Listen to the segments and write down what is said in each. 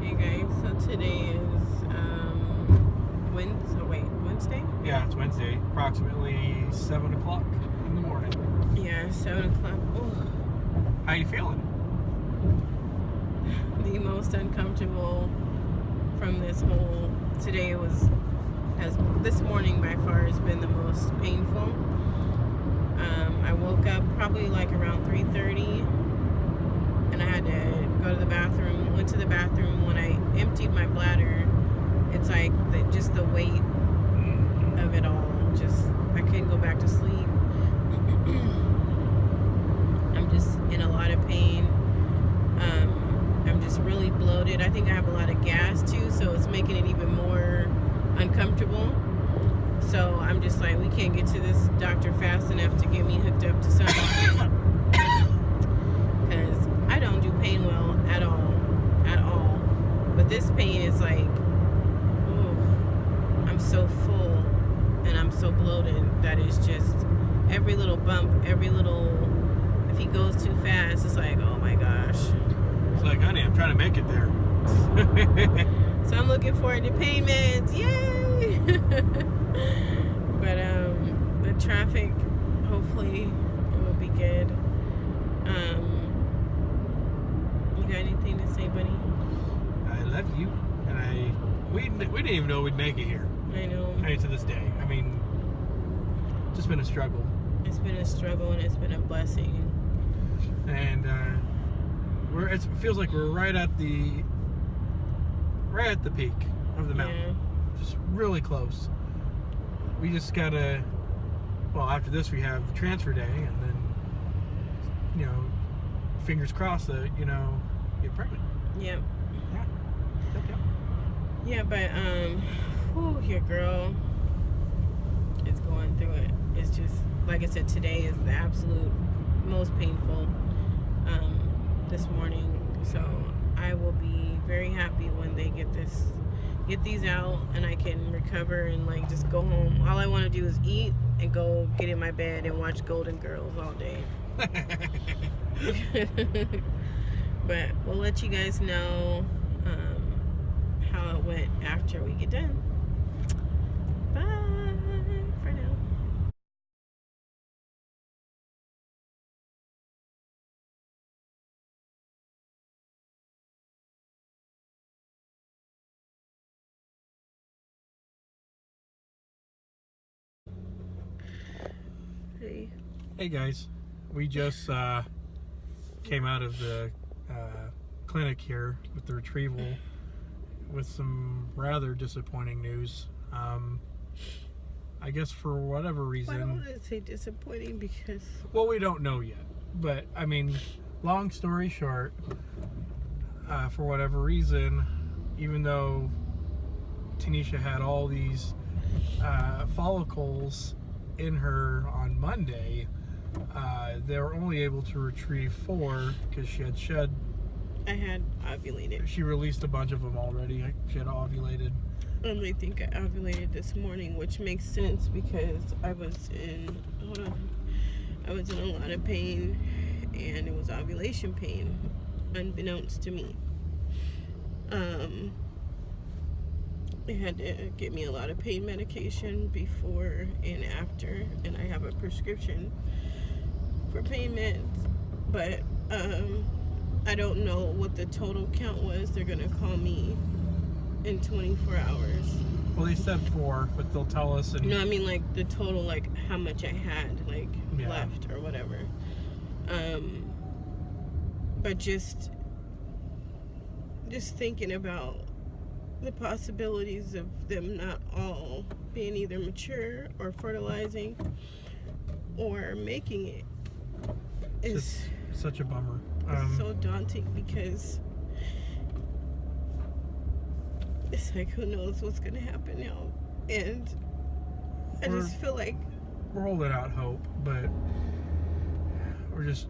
Hey guys, so today is Wednesday? Yeah, it's Wednesday, approximately 7 o'clock in the morning. Yeah, 7 o'clock. Oh, How you feeling? the most uncomfortable from this whole today this morning by far has been the most painful. I woke up probably like around 3:30 and I had to go to the bathroom. Went to the bathroom. When I emptied my bladder, it's like just the weight of it all. Just I couldn't go back to sleep. I'm just in a lot of pain. I'm just really bloated. I think I have a lot of gas too, so it's making it even more uncomfortable. So I'm just like, we can't get to this doctor fast enough to get me hooked up to something. Because I don't do pain well at all. But this pain is like, oh, I'm so full and I'm so bloated that it's just every little bump, if he goes too fast, it's like, oh my gosh. It's like, honey, I'm trying to make it there. So I'm looking forward to payments. Yay! But the traffic, hopefully it will be good. You got anything to say, buddy? I love you, and we didn't even know we'd make it here. I know. I mean, to this day. I mean, it's just been a struggle. It's been a struggle and it's been a blessing. And it feels like we're right at the peak of the mountain. Yeah. Just really close. We just gotta, well, after this we have the transfer day, and then, fingers crossed that, get pregnant. Yep. Yep. Yeah, but your girl is going through it. It's just, like I said, today is the absolute most painful this morning. So I will be very happy when they get these out and I can recover and like just go home. All I want to do is eat and go get in my bed and watch Golden Girls all day. But we'll let you guys know how it went after we get done. Bye for now. Hey guys, we just came out of the clinic here with the Retrieval with some rather disappointing news. I guess for whatever reason. I don't want to say disappointing because... Well, we don't know yet. But, I mean, long story short, for whatever reason, even though Tanisha had all these follicles in her on Monday, they were only able to retrieve 4 because she had shed. I had ovulated. She released a bunch of them already. She had ovulated. I think I ovulated this morning, which makes sense because I was in a lot of pain, and it was ovulation pain, unbeknownst to me. They had to give me a lot of pain medication before and after, and I have a prescription for pain meds, but I don't know what the total count was. They're gonna call me in 24 hours. Well, they said 4, but they'll tell us. No, I mean like the total, like how much I had left or whatever. But just thinking about the possibilities of them not all being either mature or fertilizing or making it is just such a bummer. It's so daunting because it's like, who knows what's gonna happen now, and I just feel like we're holding out hope, but we're just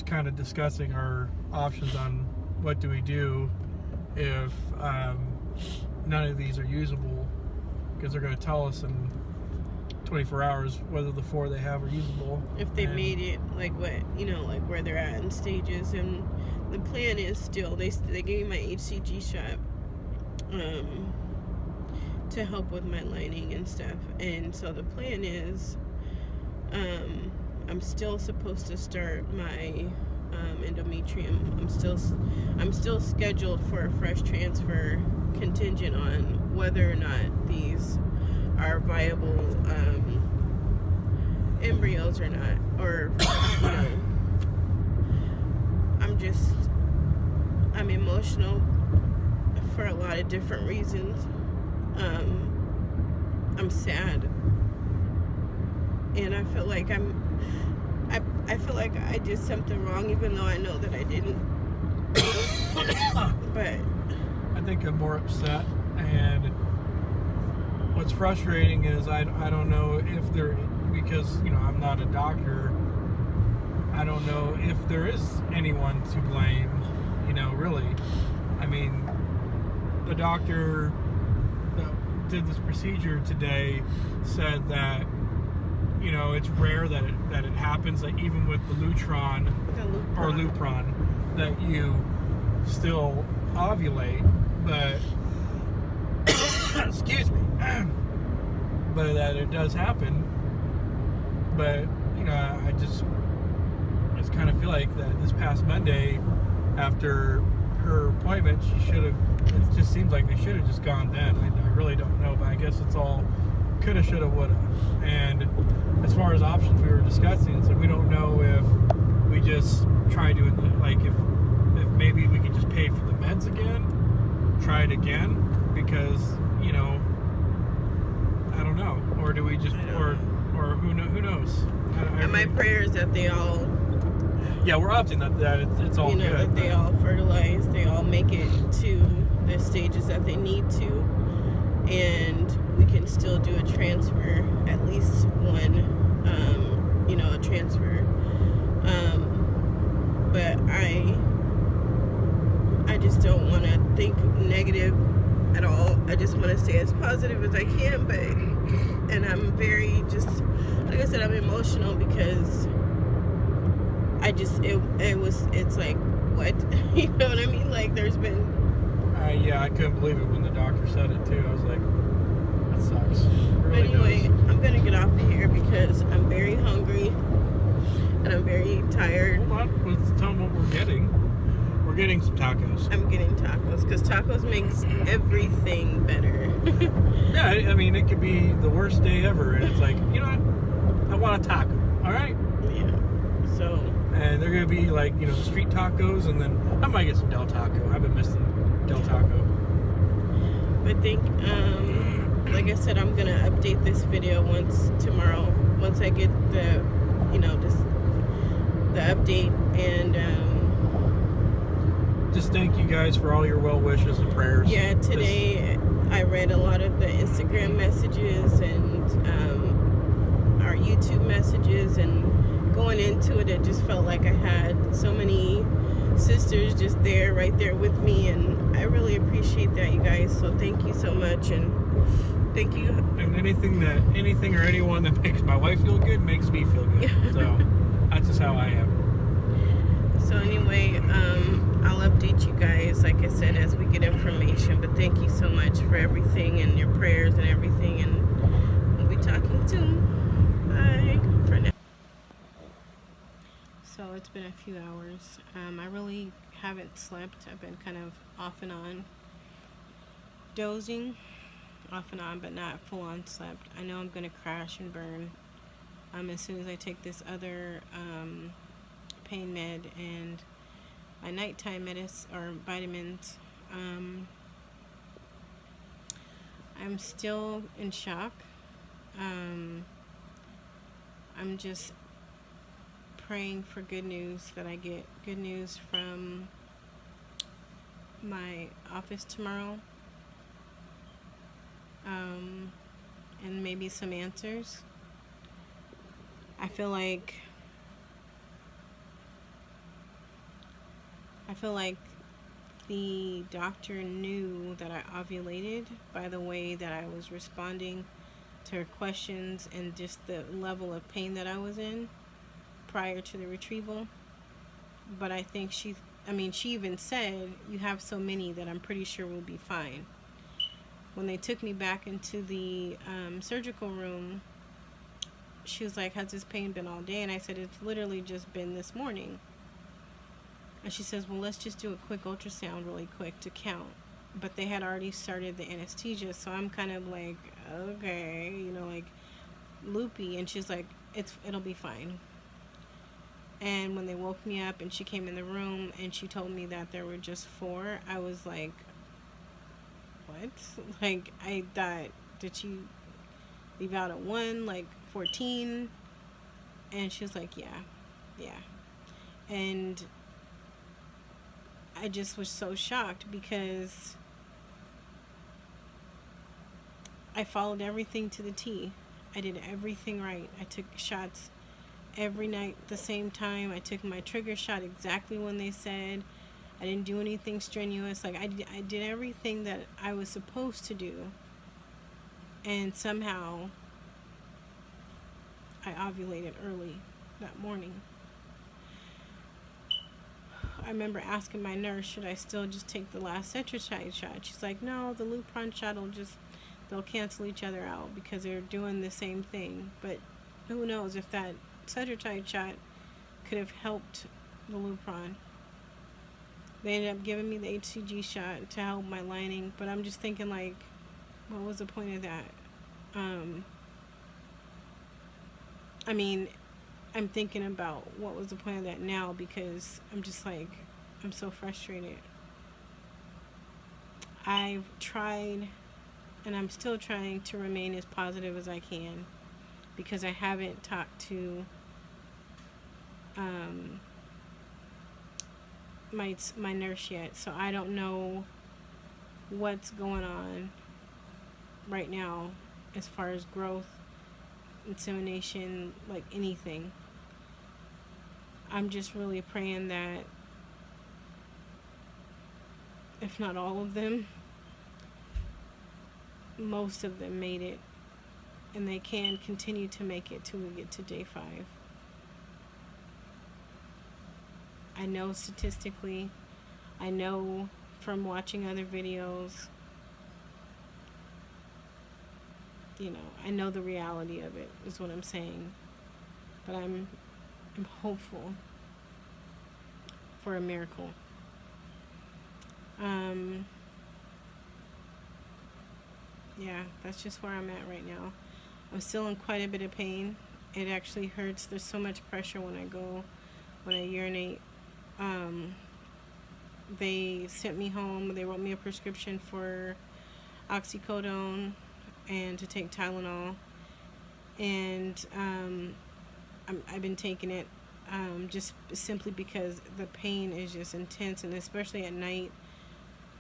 kind of discussing our options on what do we do if none of these are usable, because they're going to tell us in 24 hours whether the 4 they have are usable. If they made it, like what, like where they're at in stages, and the plan is still, they gave me my HCG shot to help with my lining and stuff, and so the plan is I'm still supposed to start my endometrium. I'm still scheduled for a fresh transfer, contingent on whether or not these are viable embryos or not, or you know, I'm emotional for a lot of different reasons. I'm sad, and I feel like I feel like I did something wrong, even though I know that I didn't. But I think I'm more upset, and what's frustrating is I don't know if there, because you know I'm not a doctor, I don't know if there is anyone to blame, you know, really. I mean, the doctor that did this procedure today said that, you know, it's rare that it happens, that even with the Lutron or Lupron, that you still ovulate, but excuse me, but that it does happen. But you know, I just kind of feel like that this past Monday, after her appointment, she should have. It just seems like they should have just gone then. I really don't know, but I guess it's all coulda, shoulda, woulda. And as far as options we were discussing, it's like we don't know if we just try to, like, if maybe we could just pay for the meds again, try it again, because, you know, I don't know, or do we just, or who knows? And my prayer is that they all, yeah, we're opting that it's all, you know, good, that they all fertilize, they all make it to the stages that they need to, and we can still do a transfer, at least one, you know, a transfer. But I just don't want to think negative at all. I just want to stay as positive as I can, but, and I'm very just, like I said, I'm emotional because I just, it's like, what? You know what I mean? Like, there's been... yeah, I couldn't believe it when the doctor said it, too. I was like, that sucks. It really anyway, does. I'm going to get off of here because I'm very hungry and I'm very tired. Hold on, let's tell them what we're getting. We're getting some tacos. I'm getting tacos because tacos makes everything better. Yeah, I mean, it could be the worst day ever, and it's like, you know what? I want a taco, all right? Yeah, so... And they're going to be like, you know, street tacos, and then I might get some Del Taco. I've been missing Del Taco. But like I said, I'm going to update this video tomorrow, once I get the, you know, just the update, and... just thank you guys for all your well wishes and prayers. Yeah, today I read a lot of the Instagram messages and our YouTube messages, and going into it, it just felt like I had so many sisters just there, right there with me, and I really appreciate that, you guys. So thank you so much, and thank you. And anything or anyone that makes my wife feel good makes me feel good. So that's just how I am. So anyway, I'll update you guys, like I said, as we get information. But thank you so much for everything and your prayers and everything. And we'll be talking soon. Bye for now. So it's been a few hours. I really haven't slept. I've been kind of off and on, dozing, off and on, but not full on slept. I know I'm gonna crash and burn as soon as I take this other pain med and my nighttime medicine or vitamins. I'm still in shock. I'm just praying for good news, that I get good news from my office tomorrow, and maybe some answers. I feel like the doctor knew that I ovulated by the way that I was responding to her questions and just the level of pain that I was in prior to the retrieval. But I think she I mean, she even said, you have so many that I'm pretty sure we'll be fine. When they took me back into the surgical room, she was like, has this pain been all day? And I said, it's literally just been this morning. And she says, well, let's just do a quick ultrasound really quick to count. But they had already started the anesthesia, so I'm kind of like, okay, you know, like loopy. And she's like, it'll be fine. And when they woke me up and she came in the room and she told me that there were just 4, I was like, what? Like, I thought, did she leave out a 1, like 14? And she was like, yeah. And I just was so shocked because I followed everything to the T. I did everything right. I took shots every night at the same time. I took my trigger shot exactly when they said. I didn't do anything strenuous. Like, I did everything that I was supposed to do. And somehow I ovulated early that morning. I remember asking my nurse, should I still just take the last Cetrotide shot? She's like, no, the Lupron shot they'll cancel each other out because they're doing the same thing. But who knows if that Cetrotide shot could have helped the Lupron. They ended up giving me the HCG shot to help my lining, but I'm just thinking, like, what was the point of that? I mean, I'm thinking about what was the point of that now because I'm just like, I'm so frustrated. I've tried, and I'm still trying to remain as positive as I can because I haven't talked to my nurse yet, so I don't know what's going on right now as far as growth, insemination, like anything. I'm just really praying that if not all of them, most of them made it, and they can continue to make it till we get to day 5. I know statistically, I know from watching other videos, you know, I know the reality of it is what I'm saying, but I'm hopeful for a miracle. Yeah, that's just where I'm at right now. I'm still in quite a bit of pain. It actually hurts. There's so much pressure when I urinate. They sent me home. They wrote me a prescription for oxycodone and to take Tylenol. And I've been taking it just simply because the pain is just intense, and especially at night.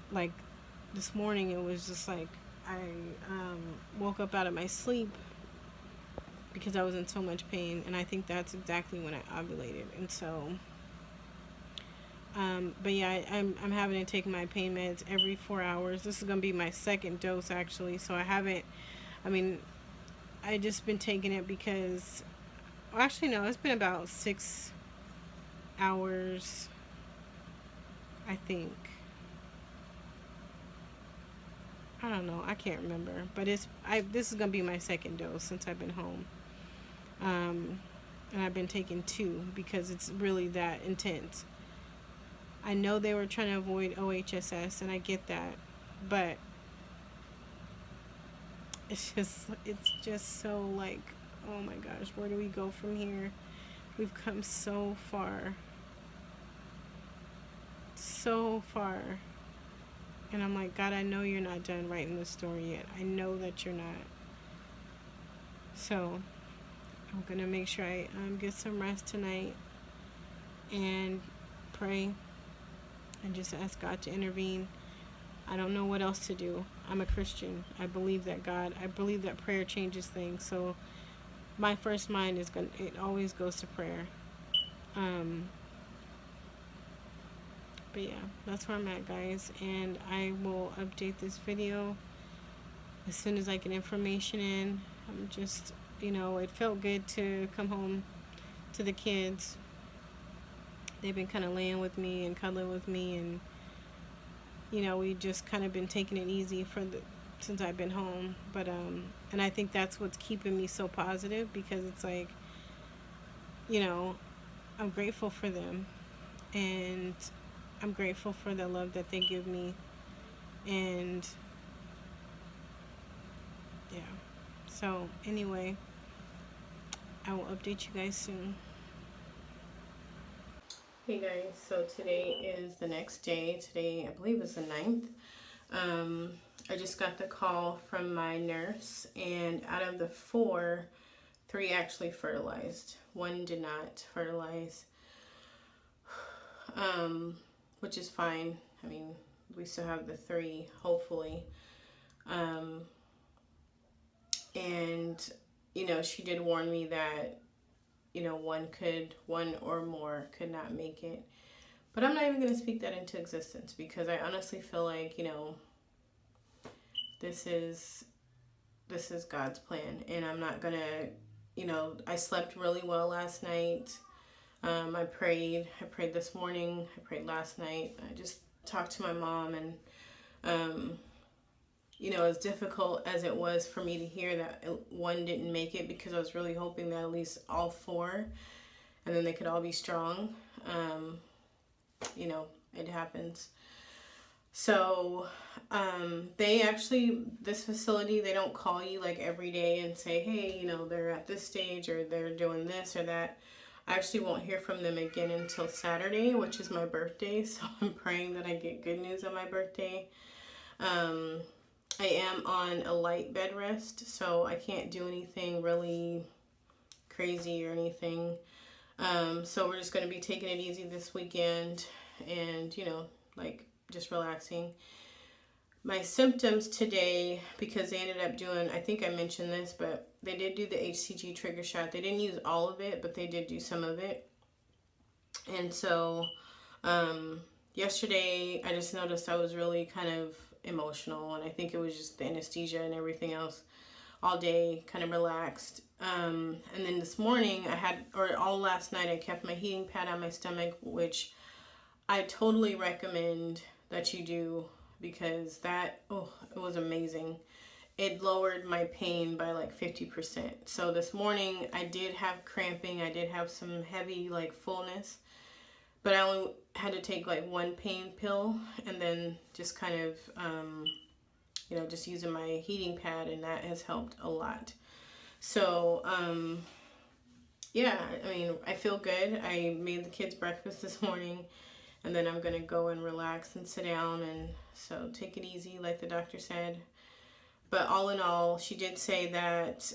Like this morning, it was just like I woke up out of my sleep because I was in so much pain, and I think that's exactly when I ovulated. And so, but yeah, I'm having to take my pain meds every 4 hours. This is gonna be my 2nd dose actually. So I just been taking it because, well, actually no, it's been about 6 hours, I think. I don't know, I can't remember, but this is gonna be my 2nd dose since I've been home, and I've been taking 2 because it's really that intense. I know they were trying to avoid OHSS, and I get that, but it's just so like, oh my gosh, where do we go from here? We've come so far, and I'm like, God, I know you're not done writing this story yet. I know that you're not. So I'm gonna make sure I get some rest tonight and pray and just ask God to intervene. I don't know what else to do. I'm a Christian. I believe that prayer changes things. So my first mind it always goes to prayer. But yeah, that's where I'm at, guys, and I will update this video as soon as I get information in. I'm just, you know, it felt good to come home to the kids they've been kind of laying with me and cuddling with me, and we just kind of been taking it easy since I've been home. But and I think that's what's keeping me so positive, because it's like, you know, I'm grateful for them, and I'm grateful for the love that they give me, and yeah. So anyway, I will update you guys soon. Hey guys, so today is the next day. Today, I believe, is the 9th. I just got the call from my nurse, and out of the 4, 3 actually fertilized. 1 did not fertilize, which is fine. I mean, we still have the 3, hopefully. And, she did warn me that, one or more could not make it. But I'm not even going to speak that into existence, because I honestly feel like, this is God's plan, and I'm not going to, I slept really well last night. I prayed this morning, I prayed last night. I just talked to my mom, and, as difficult as it was for me to hear that 1 didn't make it, because I was really hoping that at least all 4, and then they could all be strong. It happens. So, they actually, this facility, they don't call you like every day and say, hey, they're at this stage, or they're doing this or that. I actually won't hear from them again until Saturday, which is my birthday. So I'm praying that I get good news on my birthday. I am on a light bed rest, so I can't do anything really crazy or anything. So we're just going to be taking it easy this weekend, and, just relaxing. My symptoms today, because they ended up doing, I think I mentioned this, but they did do the HCG trigger shot. They didn't use all of it, but they did do some of it. And so yesterday I just noticed I was really kind of emotional, and I think it was just the anesthesia and everything else. All day, kind of relaxed. And then this morning all last night, I kept my heating pad on my stomach, which I totally recommend that you do, because it was amazing. It lowered my pain by like 50%. So this morning I did have cramping. I did have some heavy fullness, but I only had to take 1 pain pill, and then just kind of, just using my heating pad, and that has helped a lot. So, yeah, I mean, I feel good. I made the kids breakfast this morning, and then I'm going to go and relax and sit down, and so take it easy like the doctor said. But all in all, she did say that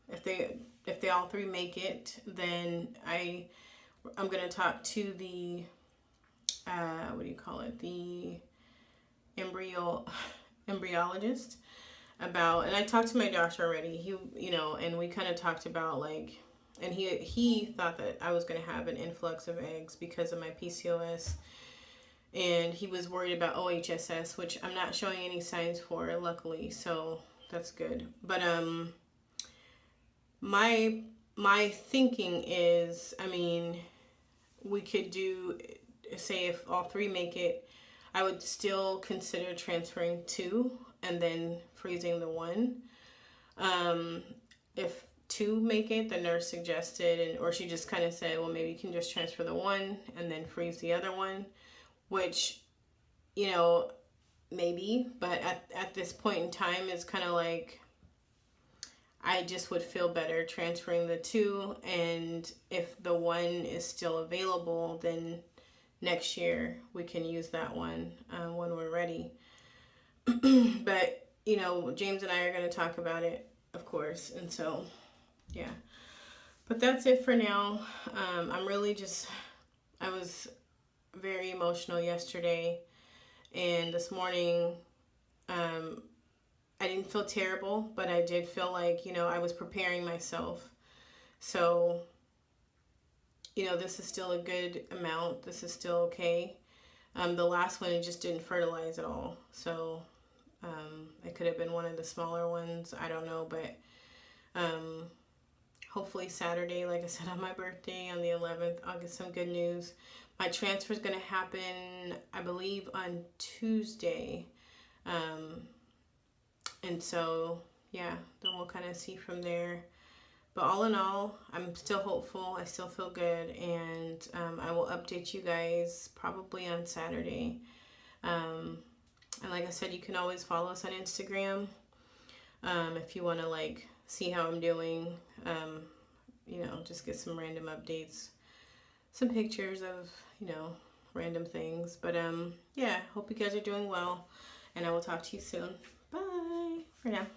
if they all 3 make it, then I'm going to talk to the the embryologist about, and I talked to my doctor already. He, and we kind of talked about and he thought that I was going to have an influx of eggs because of my PCOS, and he was worried about OHSS, which I'm not showing any signs for, luckily, so that's good. But my thinking is, I mean, we could do, say if all 3 make it, I would still consider transferring 2 and then freezing the 1. If 2 make it, the nurse suggested, or she just kind of said, well, maybe you can just transfer the 1 and then freeze the other 1, which, maybe, but at this point in time, it's kind of like, I just would feel better transferring the 2, and if the 1 is still available, then next year we can use that one when we're ready. But James and I are going to talk about it, of course, and so yeah. But that's it for now. I'm really I was very emotional yesterday, and this morning I didn't feel terrible, but I did feel like I was preparing myself. So this is still a good amount. This is still okay. The last one, it just didn't fertilize at all. So it could have been one of the smaller ones. I don't know, but hopefully Saturday, like I said, on my birthday on the 11th, I'll get some good news. My transfer is going to happen, I believe, on Tuesday. And so, yeah, then we'll kind of see from there. But all in all, I'm still hopeful. I still feel good. And I will update you guys probably on Saturday. And like I said, you can always follow us on Instagram if you want to, like, see how I'm doing. You know, just get some random updates. Some pictures of, you know, random things. But, yeah, hope you guys are doing well. And I will talk to you soon. Bye for now.